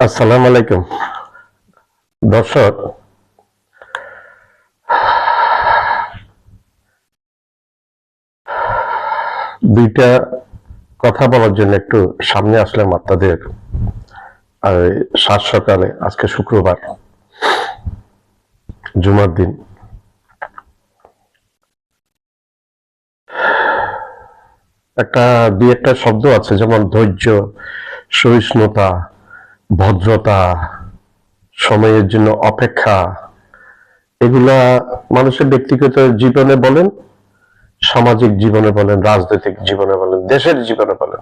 আসসালামু আলাইকুম দর্শক। দুইটা কথা বলার জন্য একটু সামনে আসলাম আপনাদের। সাত সকালে, আজকে শুক্রবার, জুমার দিন। দুই একটা শব্দ আছে, যেমন ধৈর্য, সহিষ্ণুতা, ভদ্রতা, সময়ের জন্য অপেক্ষা। এগুলা মানুষের ব্যক্তিগত জীবনে বলেন, সামাজিক জীবনে বলেন, রাজনৈতিক জীবনে বলেন, দেশের জীবনে বলেন,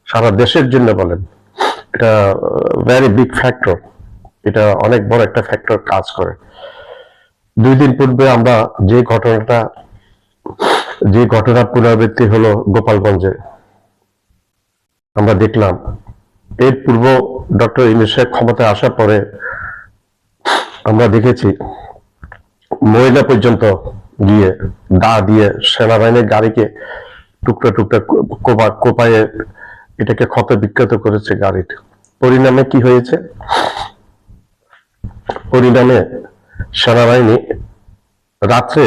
সারা দেশের জন্য বলেন, এটা ভেরি বিগ ফ্যাক্টর। এটা অনেক বড় একটা ফ্যাক্টর কাজ করে। 2 দিন পূর্বে আমরা যে ঘটনার পুনরাবৃত্তি হলো গোপালগঞ্জে, আমরা দেখলাম। এর পূর্ব ডক্টর ইউনূসের ক্ষমতায় আসার পরে আমরা দেখেছি মহিলা পর্যন্ত গিয়ে দা দিয়ে সেনাবাহিনীর গাড়িকে টুকরা টুকরা কোপায়ে এটাকে ক্ষত বিক্ষত করেছে গাড়ির। পরিণামে কি হয়েছে? পরিণামে সেনাবাহিনী রাত্রে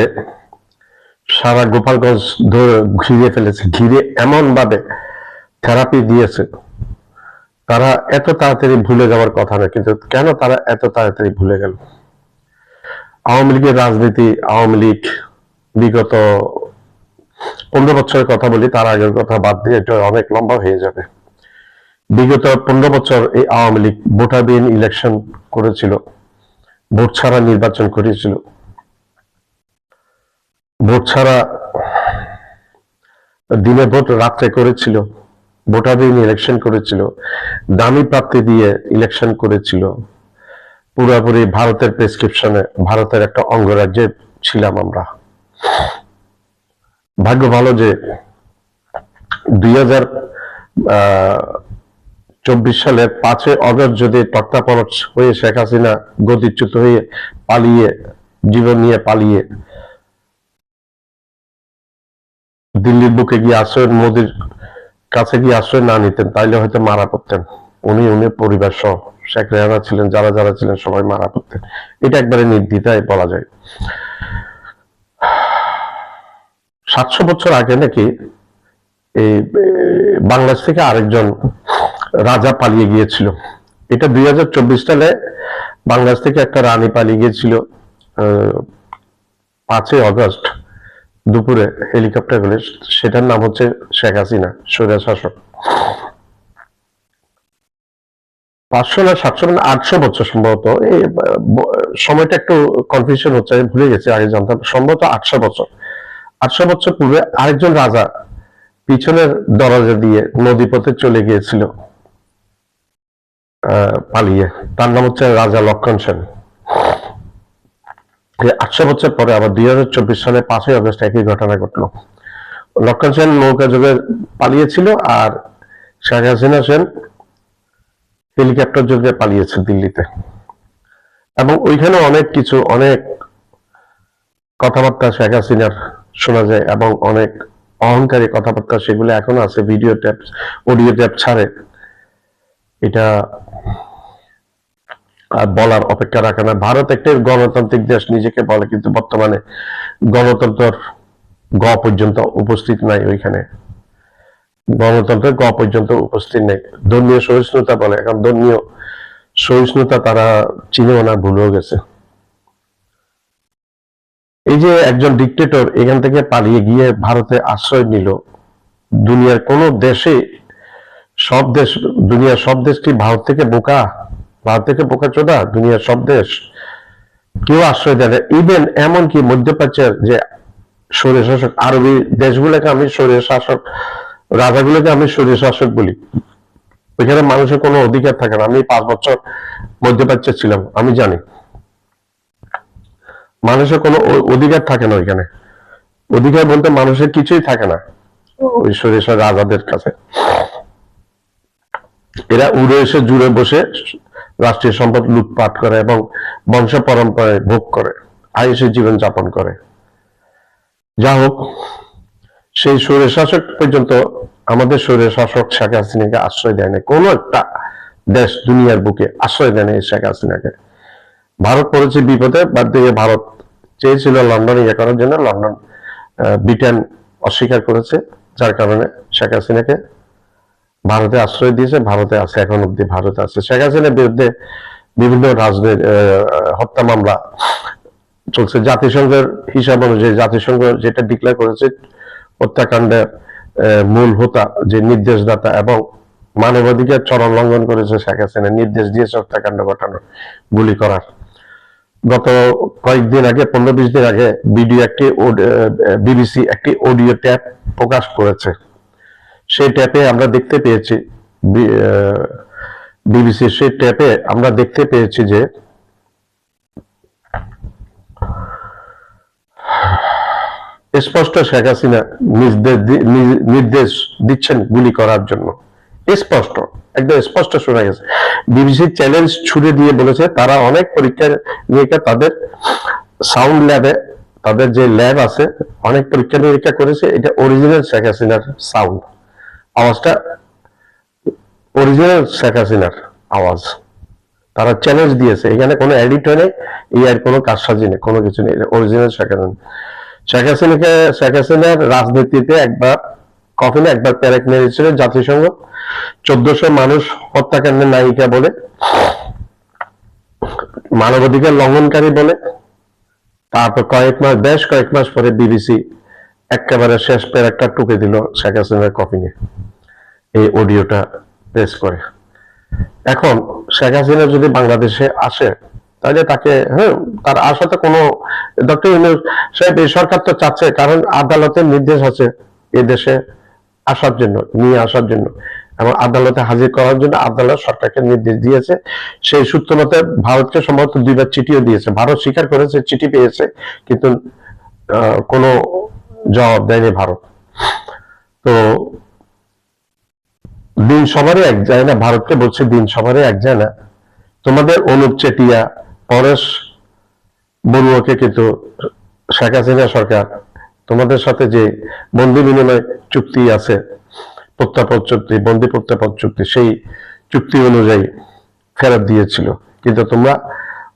সারা গোপালগঞ্জ ধরে ঘিরে ফেলেছে। ঘিরে এমন ভাবে থেরাপি দিয়েছে, তারা এত তাড়াতাড়ি ভুলে যাওয়ার কথা না, কিন্তু কেন তারা এত তাড়াতাড়ি ভুলে গেল? আওয়ামী লীগের রাজনীতি, আওয়ামী লীগ বিগত 15 বছরের কথা বলি, তার আগের কথা বাদ দিয়ে এটা অনেক লম্বা হয়ে যাবে। বিগত 15 বছর এই আওয়ামী লীগ ভোটারবিহীন ইলেকশন করেছিল, ভোট ছাড়া নির্বাচন করেছিল, ভোট ছাড়া দিনে ভোট রাত্রে করেছিল, ভোটারবিহীন ইলেকশন করেছিল, দামি প্রার্থী দিয়ে ইলেকশন করেছিল। পুরোপুরি ভারতের প্রেসক্রিপশনে, ভারতের একটা অঙ্গরাজ্যে ছিলাম আমরা। ভাগ্য ভালো যে 2024 সালের 5 অগস্ট যদি তক্তাপলট হয়ে শেখ হাসিনা গদিচ্যুত হয়ে পালিয়ে, জীবন নিয়ে পালিয়ে দিল্লির বুকে গিয়ে আশ্রয়, মোদির কাছে গিয়ে আশ্রয় না নিতেন, তাইলে হয়তো মারা পড়তেন। উনি পরিবার সহ, শেখ রেহানা ছিলেন, যারা যারা ছিলেন সবাই মারা পড়তেন। এটা একবারে নির্দ্বিধায় বলা যায়। 700 বছর আগে নাকি এই বাংলাদেশ থেকে আরেকজন রাজা পালিয়ে গিয়েছিল। এটা 2024 সালে বাংলাদেশ থেকে একটা রানী পালিয়ে গিয়েছিল 5 অগস্ট দুপুরে হেলিকপ্টার করে। সেটার নাম হচ্ছে শেখ হাসিনা, স্বৈর শাসক। 500 না 700 না 800 বছর সম্ভবত, এই সময়টা একটু কনফিউশন হচ্ছে, আমি ভুলে গেছি, আগে জানতাম। সম্ভবত 800 বছর। 800 বছর পূর্বে আরেকজন রাজা পিছনের দরজা দিয়ে নদীপথে চলে গিয়েছিল পালিয়ে। তার নাম হচ্ছে রাজা লক্ষণ সেন। 800 বছর পরে আবার 2024 সালে 5 অগস্ট একই ঘটনা ঘটলো। লক্ষণ সেন নৌকা যোগে পালিয়েছিল, আর শেখ হাসিনা সেন হেলিকপ্টার যোগে পালিয়েছে দিল্লিতে। এবং ওইখানে অনেক কিছু, অনেক কথাবার্তা শেখ হাসিনার শোনা যায়, এবং অনেক অহংকারী কথাবার্তা, সেগুলো এখনো আছে। ভিডিও ট্যাপ, অডিও ট্যাপ ছাড়ে। এটা বলার অপেক্ষা রাখে না। ভারত একটা গণতান্ত্রিক দেশ নিজেকে বলে, কিন্তু বর্তমানে গণতন্ত্রের গ পর্যন্ত উপস্থিত নাই ওইখানে। গণতন্ত্রের গ পর্যন্ত উপস্থিত নেই। ধর্মীয় সহিষ্ণুতা বলে, এখন ধর্মীয় সহিষ্ণুতা তারা চিনেও না, ভুলেও গেছে। এই যে একজন ডিক্টেটর এখান থেকে পালিয়ে গিয়ে ভারতে আশ্রয় নিল, দুনিয়ার কোন দেশে, দুনিয়ার সব দেশ কি ভারত থেকে বোকা? ভারত থেকে বোকা চোদা? দুনিয়ার সব দেশ কেউ আশ্রয় দেয় না। ইভেন এমনকি মধ্যপ্রাচ্যের যে স্বৈর শাসক আরবি দেশগুলোকে আমি স্বৈর শাসক, রাজাগুলোকে আমি স্বৈর শাসক বলি। ওইখানে মানুষের কোনো অধিকার থাকে না। আমি 5 বছর মধ্যপ্রাচ্যে ছিলাম, আমি জানি মানুষের কোনো অধিকার থাকে না ওইখানে। অধিকার বলতে মানুষের কিছুই থাকে না ওই স্বৈর রাজাদের কাছে। এরা উড়ে এসে জুড়ে বসে রাষ্ট্রীয় সম্পদ লুটপাট করে এবং বংশ পরম্পরায় ভোগ করে, আয়েসে জীবন যাপন করে। যা হোক, সেই স্বৈর শাসক পর্যন্ত আমাদের স্বৈর শাসক শেখ হাসিনাকে আশ্রয় দেয় না। কোনো একটা দেশ দুনিয়ার বুকে আশ্রয় দেন এই শেখ হাসিনাকে। ভারত পড়েছে বিপদে, বাদ দিয়ে ভারত চেয়েছিল লন্ডনে ইয়ে করার জন্য, লন্ডন ব্রিটেন অস্বীকার করেছে, যার কারণে শেখ হাসিনাকে ভারতে আশ্রয় দিয়েছে। ভারতে আছে, এখন অব্দি ভারতে আছে। শেখ হাসিনার বিরুদ্ধে বিভিন্ন রাজনৈতিক হত্যা মামলা চলছে। জাতিসংঘের হিসাব অনুযায়ী জাতিসংঘ যেটা ডিক্লেয়ার করেছে, হত্যাকাণ্ডের মূল হোতা যে নির্দেশদাতা এবং মানবাধিকার চরম লঙ্ঘন করেছে শেখ হাসিনা, নির্দেশ দিয়েছে হত্যাকাণ্ড ঘটানোর, গুলি করার। গত কয়েকদিন আগে, 15-20 দিন আগে বিবিসি একটি অডিও ট্যাপ প্রকাশ করেছে। সেই ট্যাপে আমরা দেখতে পেয়েছি, বিবিসির সেই ট্যাপে আমরা দেখতে পেয়েছি যে স্পষ্ট শেখ হাসিনা নির্দেশ দিচ্ছেন গুলি করার জন্য। স্পষ্ট, একদম স্পষ্ট শোনা গেছে। বিবিসি চ্যালেঞ্জ ছুড়ে দিয়ে বলেছে তারা অনেক পরীক্ষা নিরীক্ষা, তাদের সাউন্ড ল্যাবে, তাদের যে ল্যাব আছে, অনেক পরীক্ষা নিরীক্ষা করেছে। এটা অরিজিনাল শেখ হাসিনার সাউন্ড, আওয়াজটা অরিজিনাল শেখ হাসিনার আওয়াজ। তারা চ্যালেঞ্জ দিয়েছে, এখানে কোনো এডিট নেই, এর কোনো কারসাজি নেই, কোনো কিছু নেই, অরিজিনাল শেখ হাসিনা। শেখ হাসিনার রাজনীতিতে একবার কখনো একবার প্যারেক মেরেছিল জাতিসংঘ, 1400 মানুষ হত্যাকাণ্ডের নায়িকা বলে, মানবাধিকার লঙ্ঘনকারী বলে। তারপর বেশ কয়েক মাস পরে বিবিসি একেবারে শেষ প্যারেকটা টুকে দিল শেখ হাসিনার কফিনে, এই অডিওটা প্রেস করে। এখন শেখ হাসিনা যদি বাংলাদেশে আসে, তাহলে তাকে তার আসাতে কোনো, ডক্টর ইউনূস সাহেব এই সরকার তো চাচ্ছে, কারণ আদালতের নির্দেশ আছে এই দেশে আসার জন্য, নিয়ে আসার জন্য এবং আদালতে হাজির করার জন্য আদালত সরকারকে নির্দেশ দিয়েছে। সেই সূত্র মতে ভারতকে সম্ভবত 2বার চিঠিও দিয়েছে। ভারত স্বীকার করেছে চিঠি পেয়েছে, কিন্তু কোনো জবাব দেয়নি ভারত। তো দিন সবারই এক যায় না, ভারতকে বলছে দিন সবারই এক যায় না। তোমাদের অনুপ চেটিয়া, পরেশ বড়ুয়াকে কিন্তু শেখ হাসিনা সরকার তোমাদের সাথে যে বন্দি বিনিময় চুক্তি আছে, প্রত্যাপন চুক্তি, বন্দি প্রত্যাপন চুক্তি, সেই চুক্তি অনুযায়ী ফেরত দিয়েছিল। কিন্তু তোমরা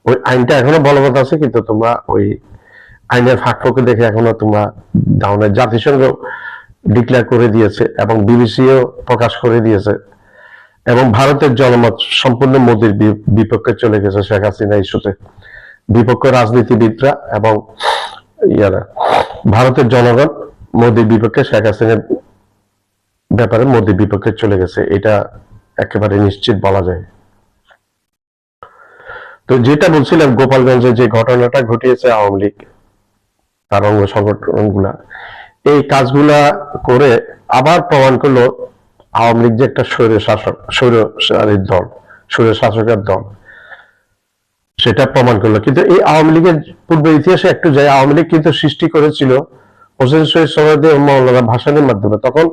ওই আইনটা এখনো বলবৎ আছে, কিন্তু তোমরা ওই আইনের ফাঁকফোঁকে দেখে এখনো তোমরা দাও না। জাতিসংঘ ডিক্লেয়ার করে দিয়েছে এবং বিবিসিও প্রকাশ করে দিয়েছে, এবং ভারতের জনমত সম্পূর্ণ মোদির বিপক্ষে চলে গেছে শেখ হাসিনা ইস্যুতে। বিপক্ষ রাজনীতিবিদরা এবং ইয়ারা, ভারতের জনগণ মোদির বিপক্ষে, শেখ হাসিনার ব্যাপারে মোদির বিপক্ষে চলে গেছে, এটা একেবারে নিশ্চিত বলা যায়। তো যেটা বলছিলাম, গোপালগঞ্জে যে ঘটনাটা ঘটিয়েছে আওয়ামী লীগ, তার অঙ্গ সংগঠনগুলা এই কাজগুলা করে আবার প্রমাণ করলো আওয়ামী লীগ যে একটা স্বৈরশাসকের দল, সেটা প্রমাণ করলো। কিন্তু এই আওয়ামী লীগের পূর্ব ইতিহাসে একটু যায়, আওয়ামী লীগ কিন্তু সৃষ্টি করেছিল হোসেন শহীদ সোহরাওয়ার্দী ও মাওলানা ভাসানীর মাধ্যমে। তখন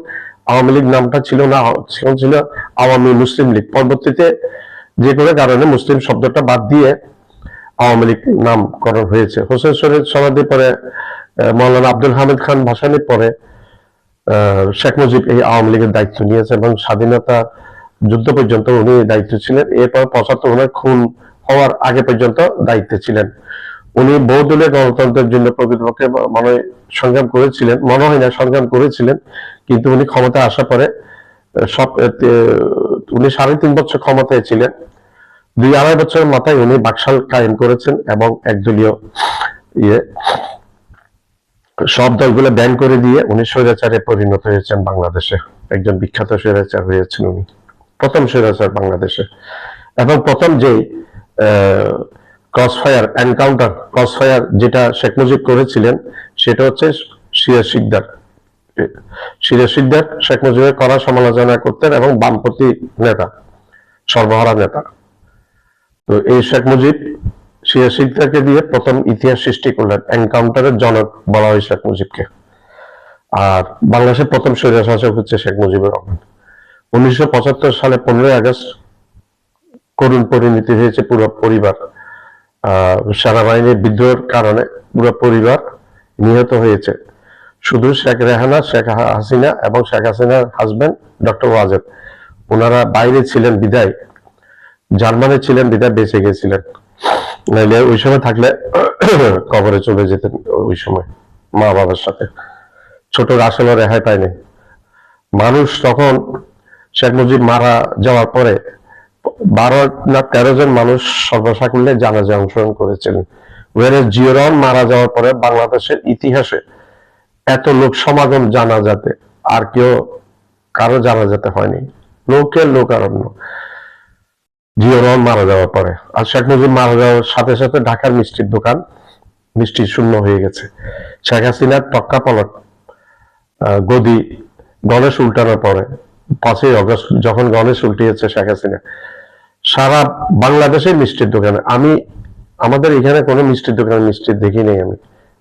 আওয়ামী লীগ নামটা ছিল না, ছিল আওয়ামী মুসলিম লীগ। পরবর্তীতে যে কোনো কারণে মুসলিম শব্দটা বাদ দিয়ে আওয়ামী লীগ নামকরণ হয়েছে। হোসেন শহীদ সোহরাওয়ার্দীর পরে মাওলানা আব্দুল হামিদ খান ভাসানীর পরে শেখ মুজিব এই আওয়ামী লীগের দায়িত্ব নিয়েছে এবং স্বাধীনতা যুদ্ধ পর্যন্ত উনি দায়িত্ব ছিলেন। এরপর 75 ওনার খুন হওয়ার আগে পর্যন্ত দায়িত্বে ছিলেন। উনি বহুদলীয় গণতন্ত্রের জন্য প্রকৃতপক্ষে সংগ্রাম করেছিলেন, মনে হয় না সংগ্রাম করেছিলেন, কিন্তু উনি ক্ষমতা আসার পরে উনি 3.5 বছর ক্ষমতায় ছিলেন। 2-2.5 বছরের মাথায় উনি বাকশাল কায়েম করেছেন এবং একদলীয় সব দলগুলো ব্যান করে দিয়ে উনি স্বৈরাচারে পরিণত হয়েছেন। বাংলাদেশে একজন বিখ্যাত স্বৈরাচার হয়েছেন উনি, প্রথম স্বৈরাচার বাংলাদেশে। এবং প্রথম যে ক্রসফায়ার যেটা শেখ মুজিব করেছিলেন, সেটা হচ্ছে সিরাজ শিকদার শেখ মুজিবের কড়া সমালোচনা করতেন এবং বামপন্থী নেতা, সর্বহারা নেতা। তো এই শেখ মুজিব সিরাজ শিকদারকে দিয়ে প্রথম ইতিহাস সৃষ্টি করলেন, এনকাউন্টারের জনক বলা হয় শেখ মুজিবকে। আর বাংলাদেশের প্রথম স্বৈরশাসক হচ্ছে শেখ মুজিবুর রহমান। 1975 সালে 15 আগস্ট করুণ পরিণতি হয়েছে পুরো পরিবার, সেনাবাহিনীর বিদ্রোহের কারণে পুরো পরিবার নিহত হয়েছে। শুধু শেখ রেহানা, শেখ হাসিনা এবং শেখ হাসিনার হাজবেন্ড ডক্টর ওয়াজেদ, ওনারা বাইরে ছিলেন বিদায় জার্মানি ছিলেন বিধায় বেঁচে গেছিলেন, নাইলে ওই সময় থাকলে কবরে চলে যেতেন। ওই সময় মা বাবার সাথে ছোট রাসেল রেহাই পায়নি। মানুষ তখন শেখ মুজিব মারা যাওয়ার পরে 12 না 13 জন মানুষ সর্বসাকুল্যে জানাজায় অংশগ্রহণ করেছিলেন। জিয়া রহমান মারা যাওয়ার পরে বাংলাদেশের ইতিহাসে এত লোক সমাগম জানাজাতে আর কেউ কারো জানাজাতে হয়নি। লোকের লোকারণ্য জিয়া রহমান মারা যাওয়ার পরে। আর শেখ মুজিব মারা যাওয়ার সাথে সাথে ঢাকার মিষ্টির দোকান মিষ্টি শূন্য হয়ে গেছে। শেখ হাসিনার টক্কা পলট গদি গণেশ উল্টানোর পরে 5ই অগস্ট যখন গণেশ উল্টিয়েছে শেখ হাসিনা, সারা বাংলাদেশে মিষ্টির দোকানে, আমাদের এখানে কোনো মিষ্টির দোকানে মিষ্টি দেখি নেই আমি।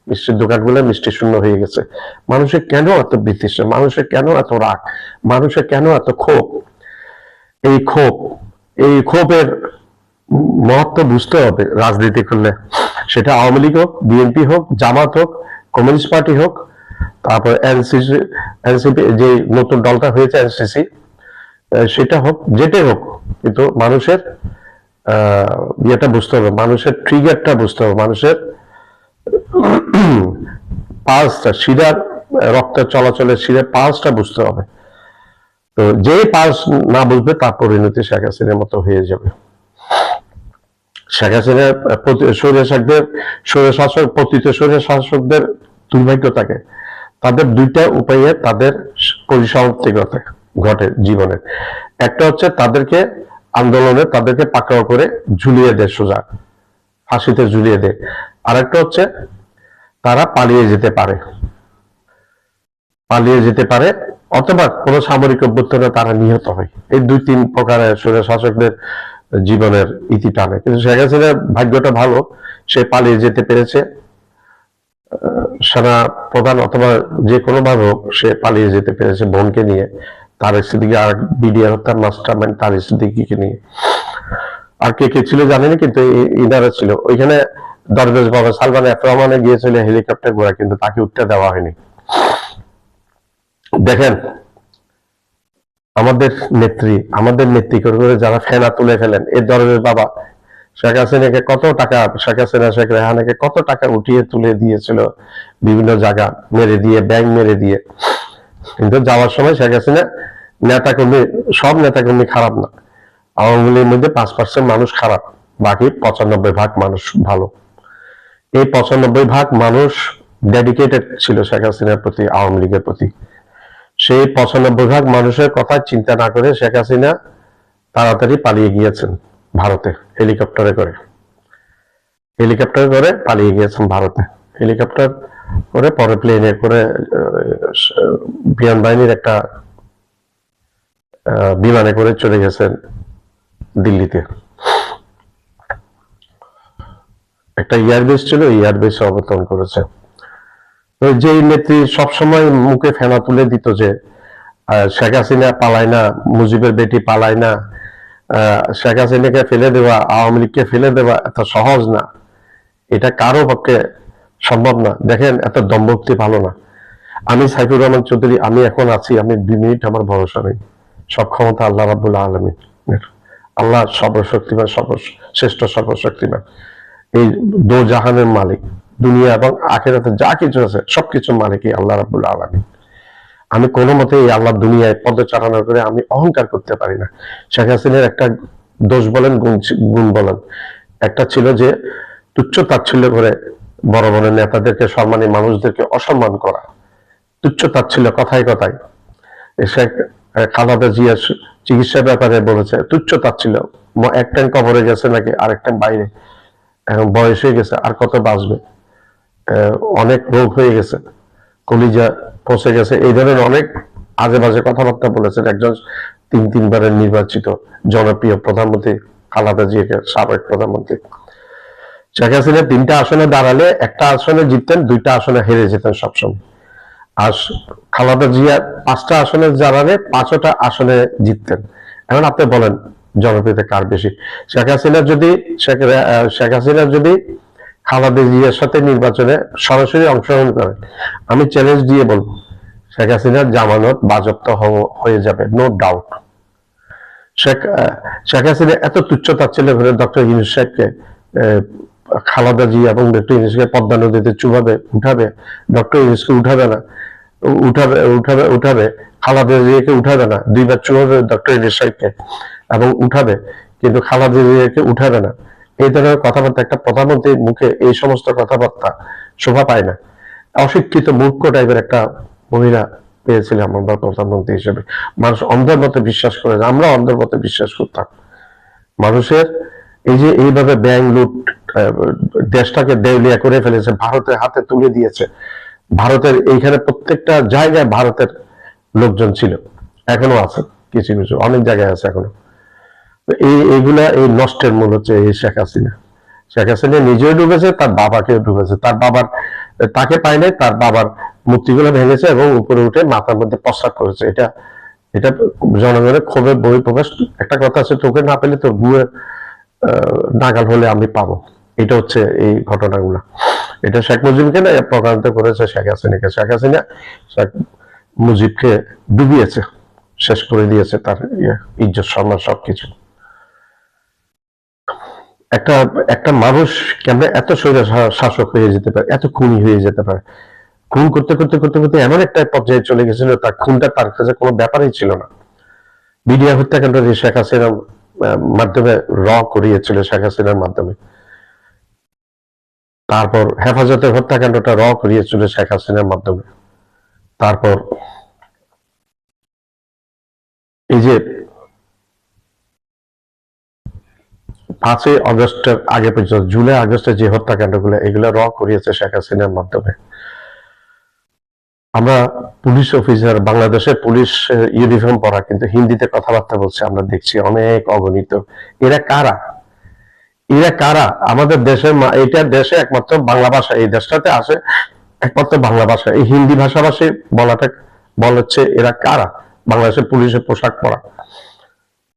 মিষ্টির দোকানগুলো মিষ্টি শূন্য হয়ে গেছে। মানুষের কেন এত বিতৃষ্ণা, মানুষের কেন এত রাগ, মানুষের কেন এত ক্ষোভ? এই ক্ষোভের মহত্ব বুঝতে হবে রাজনীতি করলে। সেটা আওয়ামী লীগ হোক, বিএনপি হোক, জামাত হোক, কমিউনিস্ট পার্টি হোক, তারপর এনসিপি যে নতুন দলটা হয়েছে এনসিসি, সেটা হোক, যেটাই হোক, কিন্তু মানুষের ইয়েটা বুঝতে হবে, মানুষের ট্রিগারটা বুঝতে হবে, মানুষের পালসটা, শিরার রক্তের চলাচলের শিরার পালসটা বুঝতে হবে। তো যে পালস না বুঝবে তার পরিণতি শেখ হাসিনার মতো হয়ে যাবে। শেখ হাসিনার স্বৈরশাসক পতিত স্বৈরশাসকদের দুর্ভাগ্য থাকে, তাদের দুইটা উপায়ে তাদের পরিসমাপ্তি ঘটে জীবনের। একটা হচ্ছে তাদেরকে আন্দোলনে তাদেরকে পাকড়াও করে ঝুলিয়ে দেয়, সোজা ফাঁসিতে ঝুলিয়ে দেয়। আর একটা হচ্ছে তারা পালিয়ে যেতে পারে অথবা কোনো সামরিক অভ্যুত্থানে তারা নিহত হয়। এই 2-3 প্রকারের স্বৈরশাসকদের জীবনের ইতি টানে। কিন্তু শেখ হাসিনার ভাগ্যটা ভালো, সে পালিয়ে যেতে পেরেছে। সেনা প্রধান অথবা যে কোনো ভাবে হোক সে পালিয়ে যেতে পেরেছে বোনকে নিয়ে, তারেক সিদ্দিকী, আর বিডিআর হত্যার মাস্টারমাইন্ড তারেক সিদ্দিকীকে নিয়ে। আর কে কে ছিল জানেনি, কিন্তু ইনারা ছিল ওইখানে। দরবেশ বাবা সালমান এফ রহমানে গিয়েছিল হেলিকপ্টার ঘোড়া, কিন্তু তাকে উঠতে দেওয়া হয়নি। দেখেন আমাদের নেত্রী করে যারা ফেনা তুলে ফেলেন, এই দরবেশ বাবা শেখ হাসিনাকে কত টাকা, শেখ হাসিনা শেখ রেহানাকে কত টাকা উঠিয়ে তুলে দিয়েছিল বিভিন্ন জায়গা মেরে দিয়ে, ব্যাংক মেরে দিয়ে। কিন্তু যাওয়ার সময় শেখ হাসিনা নেতাকর্মী, সব নেতাকর্মী খারাপ না, আওয়ামী লীগের মধ্যে 5% মানুষ খারাপ, বাকি 95% মানুষ ভালো। এই 95% মানুষ ডেডিকেটেড ছিল শেখ হাসিনার প্রতি, আওয়ামী লীগের প্রতি। সেই 95% মানুষের কথা চিন্তা না করে শেখ হাসিনা তাড়াতাড়ি পালিয়ে গিয়েছেন ভারতে, হেলিকপ্টারে করে পালিয়ে গিয়েছেন ভারতে। হেলিকপ্টার করে পরে প্লেনে করে বিমান বাহিনীর একটা বিমানে করে চলে গেছেন দিল্লিতে। একটা এয়ারবেস ছিল, এয়ারবেসে অবতরণ করেছে। যে নেত্রী সবসময় মুখে ফেনা তুলে দিত যে শেখ হাসিনা পালায় না, মুজিবের বেটি পালায় না, শেখ হাসিনাকে ফেলে দেওয়া, আওয়ামী লীগকে ফেলে দেওয়া এত সহজ না, এটা কারো পক্ষে সম্ভব না। দেখেন এত দম্ভক্তি ভালো না। আমি সাইফুর রহমান চৌধুরী, আমি এখন আছি, আমি 2 মিনিট আমার ভরসা নেই। সব ক্ষমতা আল্লাহ রাব্বুল আলামিনের। আল্লাহ সর্বশক্তিমান, সর্বশ্রেষ্ঠ, সর্বশক্তিমান, এই দো জাহানের মালিক, দুনিয়া এবং আখিরাতে যা কিছু আছে সবকিছুর মালিকই আল্লাহ রাব্বুল আলামিন। আমি কোনো মতে এই আল্লাহ দুনিয়ায় পদচারণা করে আমি অহংকার করতে পারি না। শেখ হাসিনার একটা দোষ বলেন, গুণ বলেন, একটা ছিল যে তুচ্ছ তাচ্ছিল্য করে বড় বড় নেতাদেরকে, সম্মানী মানুষদেরকে অসম্মান করা, তুচ্ছ তাচ্ছিল্য কথায় কথায়। শেখ খালেদা জিয়া চিকিৎসার ব্যাপারে বলেছে তুচ্ছ তাচ্ছিল্য, এক টাইম কবরে গেছে নাকি, আরেক টাইম বাইরে, এখন বয়স হয়ে গেছে, আর কত বাঁচবে, অনেক রোগ হয়ে গেছে, কলিজা পচে গেছে, এই ধরনের অনেক আজে বাজে কথাবার্তা বলেছেন একজন 3 বারের নির্বাচিত জনপ্রিয় প্রধানমন্ত্রী খালেদা জিয়াকে, সাবেক প্রধানমন্ত্রী। শেখ হাসিনা 3টা আসনে দাঁড়ালে 1টা আসনে জিততেন, 2টা আসনে হেরে যেতেন সবসময়। আর খালেদা জিয়া 5টা আসনে দাঁড়ালে 5টা আসনে জিততেন। এখন আপনি বলেন জনপ্রিয়তা কার বেশি? শেখ হাসিনা যদি খালেদা জিয়ার সাথে নির্বাচনে সরাসরি অংশগ্রহণ করে, আমি চ্যালেঞ্জ দিয়ে বলবো শেখ হাসিনার জামানত বাজেয়াপ্ত হয়ে যাবে, নো ডাউট। শেখ হাসিনা এত তুচ্ছ তাচ্ছিল্য করে ডক্টর ইউনূস সাহেবকে, খালেদা জিয়া এবং ডক্টর ইউনূসকে পদ্মা নদীতে চুবাবে, উঠাবে, ডক্টর ইউনূসকে উঠাবে না, উঠাবে খালেদা জিয়াকে উঠাবে না, দুইবার চুবাবে ডক্টর ইউনূস সাহেবকে এবং উঠাবে, কিন্তু খালেদা জিয়াকে উঠাবে না। এই ধরনের কথাবার্তা একটা প্রধানমন্ত্রীর মুখে, এই সমস্ত কথাবার্তা শোভা পায় না। অশিক্ষিত মূর্খ টাইপের একটা মহিলা পেয়েছিলাম আমরা প্রধানমন্ত্রী হিসেবে। মানুষ অন্ধের মতে বিশ্বাস করে, আমরা অন্ধের মতে বিশ্বাস করতাম। মানুষের এই যে এইভাবে ব্যাংক লুট, দেশটাকে দেউলিয়া করে ফেলেছে, ভারতের হাতে তুলে দিয়েছে। ভারতের এইখানে প্রত্যেকটা জায়গায় ভারতের লোকজন ছিল, এখনো আছে, কিছু কিছু অনেক জায়গায় আছে এখনো। এইগুলা, এই নষ্টের মূল হচ্ছে এই শেখ হাসিনা। শেখ হাসিনা নিজেও ডুবেছে, তার বাবাকেও ডুবেছে। তার বাবার, তাকে পায় নাই, তার বাবার মূর্তিগুলো ভেঙেছে এবং উপরে উঠে মাথার মধ্যে প্রস্রাব করেছে। এটা এটা জনগণের ক্ষোভের বহিঃপ্রকাশ। একটা কথা আছে, তোকে না পেলে তোর গুয়ে নাগাল হলে আমি পাবো। এটা হচ্ছে এই ঘটনাগুলো। এটা শেখ মুজিবকে না প্রকাশিত করেছে শেখ হাসিনাকে। শেখ হাসিনা শেখ মুজিবকে ডুবিয়েছে, শেষ করে দিয়েছে তার ইজ্জত সম্মান সবকিছু। একটা একটা মানুষ কেমন এত স্বৈর শাসক হয়ে যেতে পারে, এত খুনি হয়ে যেতে পারে? খুন করতে করতে করতে করতে এমন একটা পর্যায়ে চলে গেছিল, তার খুনটা তার কাছে কোনো ব্যাপারই ছিল না। বিডিআর হত্যাকাণ্ড শেখ হাসিনার মাধ্যমে করিয়েছিল, শেখ হাসিনার মাধ্যমে। তারপর হেফাজতের হত্যাকাণ্ডটা করিয়েছিল শেখ হাসিনার মাধ্যমে। তারপর এই যে 5ই আগস্টের আগে পর্যন্ত, জুলাই আগস্টের যে হত্যাকাণ্ডগুলো, এগুলো করিয়েছে শেখ হাসিনার মাধ্যমে। আমরা পুলিশ অফিসার, বাংলাদেশের পুলিশ ইউনিফর্ম পরা, কিন্তু হিন্দিতে কথাবার্তা বলছে আমরা দেখছি অনেক অগণিত। এরা কারা? এরা কারা? আমাদের দেশের, এটা দেশে একমাত্র বাংলা ভাষা, এই দেশটাতে আসে একমাত্র বাংলা ভাষা। এই হিন্দি ভাষাভাষী বলাচ্ছে এরা কারা? বাংলাদেশের পুলিশের পোশাক পরা।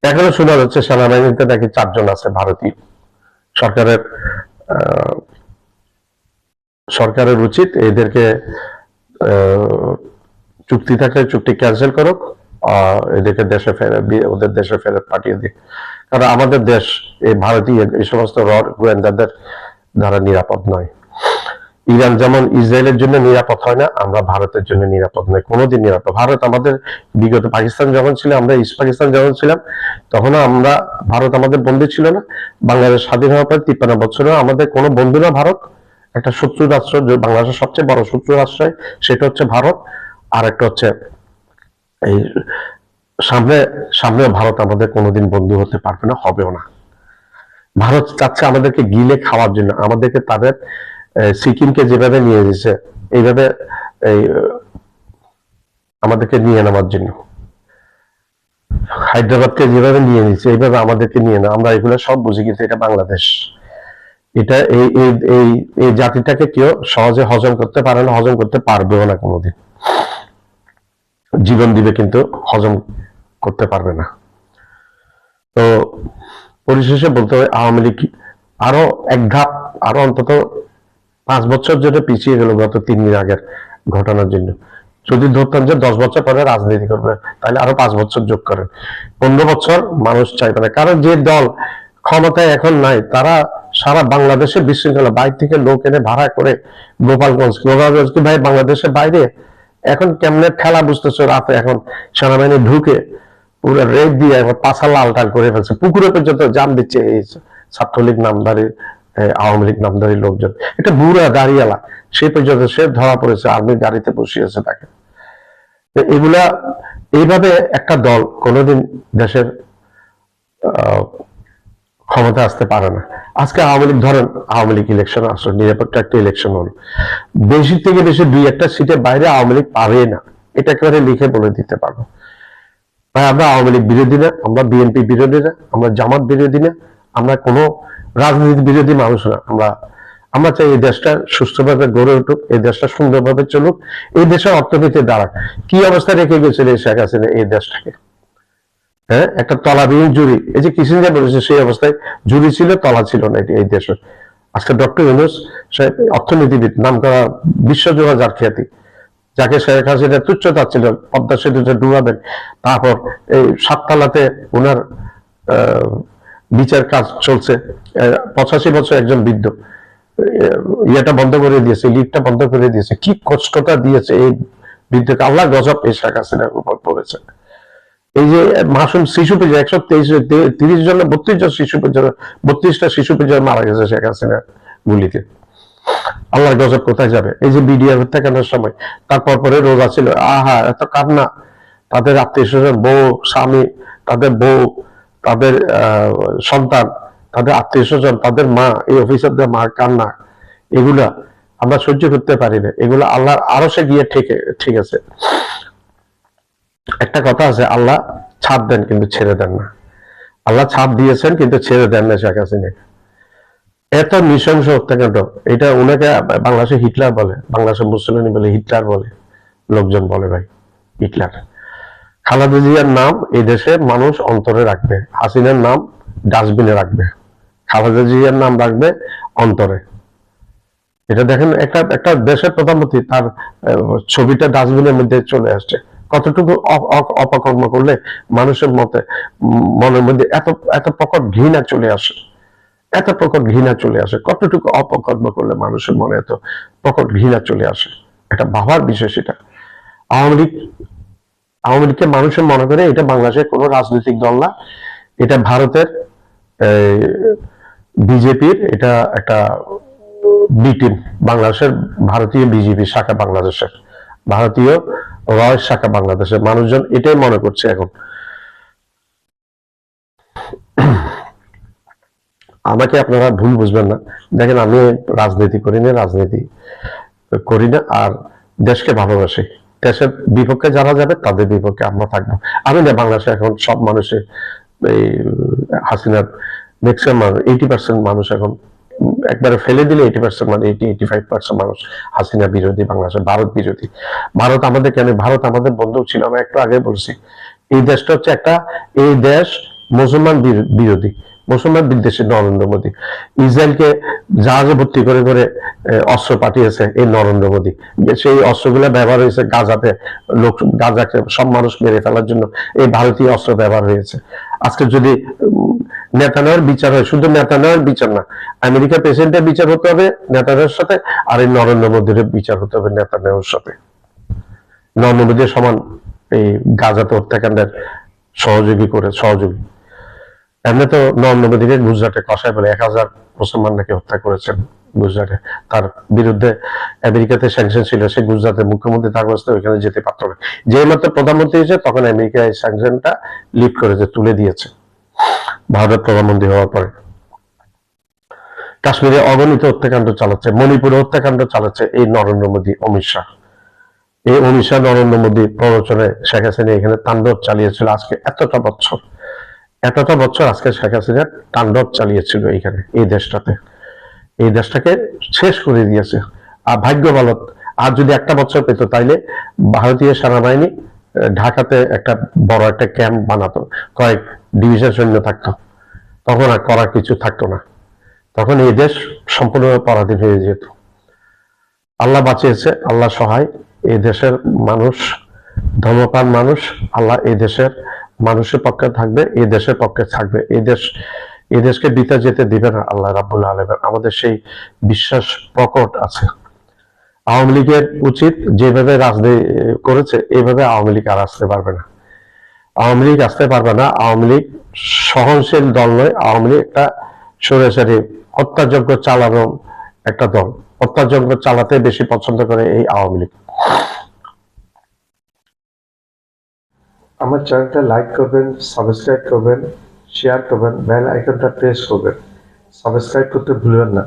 এখনো শোনা যাচ্ছে সেনাবাহিনীতে নাকি 4 জন আছে ভারতীয়। সরকারের উচিত এদেরকে চুক্তি থাকলে চুক্তি ক্যান্সেল করুক, এদেরকে দেশে ওদের দেশে ফেরত পাঠিয়ে দিক। কারণ আমাদের দেশ এই ভারতীয় এই সমস্ত গোয়েন্দাদের দ্বারা নিরাপদ নয়। ইরান যেমন ইসরায়েলের জন্য নিরাপদ হয় না, আমরা ভারতের জন্য নিরাপদ নয়, কোনোদিন নিরাপদ। ভারত আমাদের বিগত পাকিস্তান যখন ছিল, আমরা ইস্ট পাকিস্তান যখন ছিলাম, তখনও ভারত আমাদের বন্ধু ছিল না। বাংলাদেশ স্বাধীন হওয়ার পর 53 বছরে আমাদের কোনো বন্ধু না ভারত। একটা শত্রু রাষ্ট্র, বাংলাদেশের সবচেয়ে বড় শত্রু রাষ্ট্র, সেটা হচ্ছে ভারত। আর একটা হচ্ছে এই সামনে ভারত আমাদের কোনোদিন বন্ধু হতে পারবে না, হবেও না। ভারত চাচ্ছে আমাদেরকে গিলে খাওয়ার জন্য, আমাদেরকে তাদের সিকিমকে যেভাবে নিয়ে গেছে, এইভাবে আমাদেরকে নিয়ে নেওয়ার জন্য, হায়দ্রাবাদকে যেভাবে নিয়ে নিচ্ছে, এইভাবে আমাদেরকে নিয়ে না। আমরা এগুলো সব বুঝি, কিন্তু এটা বাংলাদেশ। এটা এই জাতিটাকে কেউ সহজে হজম করতে পারে না, হজম করতে পারবেও না কোনোদিন। জীবন দিবে কিন্তু হজম করতে পারবে না। তো পরিশেষে বলতে হবে, আওয়ামী লীগ আরো এক ধাপ, আরো অন্তত 5 বছর ধরে পিছিয়ে গেল গত 3 দিন আগের ঘটনার জন্য। যদি ধরতাম যে 10 বছর পরে রাজনীতি করবে, তাহলে আরো 5 বছর যোগ করেন, 15 বছর মানুষ চাইবে না। কারণ যে দল ক্ষমতায় এখন নাই, তারা সারা বাংলাদেশে বিশৃঙ্খলা, বাইরে থেকে লোক এনে ভাড়া করে, গোপালগঞ্জ কি ভাই বাংলাদেশের বাইরে? এখন কেমনে ঠেলা বুঝতেছো, রাতে এখন সেনাবাহিনী ঢুকে পুরো রেড দিয়ে এখন পাশা লাল টাল করে ফেলছে, পুকুরে পর্যন্ত জাম দিচ্ছে এই ছাত্রলীগ নামধারী, আওয়ামী লীগ নামধারী লোকজন। এটা বুড়া গাড়িওয়ালা, সে পর্যন্ত সে ধরা পড়েছে, আর্মির গাড়িতে বসিয়েছে তাকে। এগুলা, এইভাবে একটা দল কোনোদিন দেশের ক্ষমতা আসতে পারে না। আজকে আওয়ামী লীগ ধরেন, আওয়ামী লীগ ইলেকশন আসলো, নিরপেক্ষ একটা ইলেকশন হলো, বেশি থেকে বেশি 2-1টা সিটের বাইরে আওয়ামী লীগ পারে না, এটা একেবারে লিখে বলে দিতে পারবো। ভাই আমরা আওয়ামী লীগ বিরোধী না, আমরা বিএনপি বিরোধী না, আমরা জামাত বিরোধী না, আমরা কোনো রাজনীতি বিরোধী মানুষ না। আমরা চাই এই দেশটা সুস্থভাবে গড়ে উঠুক, এই দেশটা সুন্দরভাবে চলুক, এই দেশের অর্থনীতি দাঁড়াক। কি অবস্থা রেখে গেছিল এই শেখ হাসিনা এই দেশটাকে? হ্যাঁ, একটা তলাবিহীন জুড়ি, এই যে কিসিঞ্জার বলেছে, সেই অবস্থায় জুড়ি ছিল, তলা ছিল না এই দেশের। আজকে ডক্টর ইউনূস সাহেব অর্থনীতিবিদ, নাম করা, বিশ্বজোড়া যার খ্যাতি, যাকে শেখ হাসিনা তুচ্ছ ছিল, পদ্মা সেতুতে ডুবাবেন, তারপর এই 7 তলাতে ওনার বিচার কাজ চলছে। 85 বছর একজন বৃদ্ধ ইয়েটা বন্ধ করে দিয়েছে, লিফটটা বন্ধ করে দিয়েছে। কি কষ্টটা দিয়েছে এই বৃদ্ধকে, আল্লাহ গজব এই শেখ হাসিনার উপর পড়েছে। এই যে মাসুম শিশু পর্যন্ত 130 জন 32 জন শিশু পর্যন্ত 32টা শিশু পর্যন্ত মারা গেছে শেখ হাসিনার গুলিতে। আল্লাহর গজব কোথায় যাবে? এই যে বিডিআর হত্যাকাণ্ডের সময় তারপর পরে রোজা ছিল, আহা এত কান্না, তাদের আত্মীয় স্বজন, বউ স্বামী, তাদের বউ, তাদের সন্তান, তাদের আত্মীয় স্বজন, তাদের মা, এই অফিসারদের মা কান্না, এগুলা আমরা সহ্য করতে পারি না। এগুলো আল্লাহর আরশে গিয়ে ঠিক আছে। একটা কথা আছে, আল্লাহ ছাড় দেন কিন্তু ছেড়ে দেন না। আল্লাহ ছাড় দিয়েছেন কিন্তু ছেড়ে দেন না শেখ হাসিনা। এত নৃশংস হত্যাকাণ্ড, এটা ওনাকে বাংলাদেশে হিটলার বলে, বাংলাদেশে মুসলিম বলে হিটলার বলে, লোকজন বলে ভাই হিটলার। খালেদা জিয়ার নাম এই দেশে মানুষ অন্তরে রাখবে, হাসিনার নাম ডাস্টবিনে রাখবে, খালেদা জিয়ার নাম রাখবে অন্তরে। এটা দেখেন, একটা দেশের প্রধানমন্ত্রী তার ছবিটা ডাস্টবিনের মধ্যে চলে আসছে। কতটুকু অপকর্ম করলে মানুষের মনের মধ্যে এত এত প্রকট ঘৃণা চলে আসে, এত প্রকট ঘৃণা চলে আসে, কতটুকু অপকর্ম করলে মানুষের মনে এত প্রকট ঘৃণা চলে আসে। এটা ভাবার বিষয়। সেটা আওয়ামী লীগকে মানুষের মনে করে এটা বাংলাদেশের কোনো রাজনৈতিক দল না, এটা ভারতের বিজেপির, এটা একটা বি টিম, বাংলাদেশের ভারতীয় বিজেপি শাখা, বাংলাদেশের ভারতীয় রয় শাখা বাংলাদেশের মানুষজন এটাই মনে করছে এখন। আমাকে আপনারা ভুল বুঝবেন না, দেখেন আমি রাজনীতি করি না আর দেশকে ভালোবাসি। দেশের বিপক্ষে যারা যাবে তাদের বিপক্ষে আমরা থাকবো। আমি না, বাংলাদেশে এখন সব মানুষের এই হাসিনার ম্যাক্সিমাম 80% মানুষ এখন একবারে ফেলে দিলে 80% মানে 85% মানুষ হাসিনা বিরোধী, বাংলাদেশের ভারত বিরোধী। ভারত আমাদের কেন, ভারত আমাদের বন্ধু ছিল, আমি একটু আগে বলছি। এই দেশটা হচ্ছে এই দেশ মুসলমান বিরোধী, মুসলমান বিদ্বেষী নরেন্দ্র মোদী। ইসরায়েলকে জাহাজে ভর্তি করে করে অস্ত্র পাঠিয়েছে এই নরেন্দ্র মোদী। সেই অস্ত্রগুলো ব্যবহার হয়েছে গাজাতে, গাজাকে সব মানুষ মেরে ফেলার জন্য এই ভারতীয় অস্ত্র ব্যবহার হয়েছে। আজকে যদি নেতানিয়াহুর বিচার হয়, শুধু নেতানিয়াহুর বিচার না, আমেরিকার প্রেসিডেন্টের বিচার হতে হবে নেতানিয়াহুর সাথে, আর এই নরেন্দ্র মোদীর বিচার হতে হবে নেতানিয়াহুর সাথে। নরেন্দ্র মোদীর সমান এই গাজাতে হত্যাকাণ্ডের সহযোগী। এমনি তো নরেন্দ্র মোদীকে গুজরাটে কষায় বলে 1000 মুসলমান নাকি হত্যা করেছেন গুজরাটে, তার বিরুদ্ধে আমেরিকাতে স্যাংশন ছিল, সে গুজরাটের মুখ্যমন্ত্রী থাকা অবস্থায় ওইখানে যেতে পারত না। যেই মাত্র প্রধানমন্ত্রী হয়েছে তখন আমেরিকা এই স্যাংশনটা লিফট করেছে, তুলে দিয়েছে ভারতের প্রধানমন্ত্রী হওয়ার পরে। কাশ্মীরে অগণিত হত্যাকাণ্ড চালাচ্ছে, মণিপুরে হত্যাকাণ্ড চালাচ্ছে এই নরেন্দ্র মোদী, অমিত শাহ। এই অমিত শাহ নরেন্দ্র মোদী প্ররোচনে শেখ হাসিনা এখানে তাণ্ডব চালিয়েছিল। আজকে এতটা বছর আজকে শেখ হাসিনা তাণ্ডব চালিয়েছিল এইখানে, এই দেশটাতে, এই দেশটাকে শেষ করে দিয়েছে। আর ভাগ্য ভালো, আর যদি একটা বছর পেত তাইলে ভারতীয় সেনাবাহিনী ঢাকাতে একটা বড় একটা ক্যাম্প বানাতো, কয়েক ডিভিশন সৈন্য থাকতো, তখন আর করার কিছু থাকতো না, তখন এই দেশ সম্পূর্ণভাবে পরাধীন হয়ে যেত। আল্লাহ বাঁচিয়েছে, আল্লাহ সহায়। এই দেশের মানুষ ধর্মপ্রাণ মানুষ, আল্লাহ এই দেশের মানুষের পক্ষে থাকবে, এই দেশের পক্ষে থাকবে। এই দেশকে বিতা যেতে দিবে না আল্লাহ রাব্বুল আলামিন, আমাদের সেই বিশ্বাস প্রকট আছে। আওয়ামী লীগের উচিত যেভাবে রাজনীতি করেছে এইভাবে আওয়ামী লীগ আর আসতে পারবে না। আওয়ামী লীগ আসতে পারবে না। আওয়ামী লীগ সহনশীল দল নয়। আওয়ামী লীগ একটা সরাসরি হত্যাযজ্ঞ চালানো একটা দল, হত্যাযজ্ঞ চালাতে বেশি পছন্দ করে এই আওয়ামী লীগ। আমার চ্যানেলটা লাইক করবেন, সাবস্ক্রাইব করবেন, শেয়ার করবেন, বেল আইকনটা প্রেস করবেন, সাবস্ক্রাইব করতে ভুলবেন না।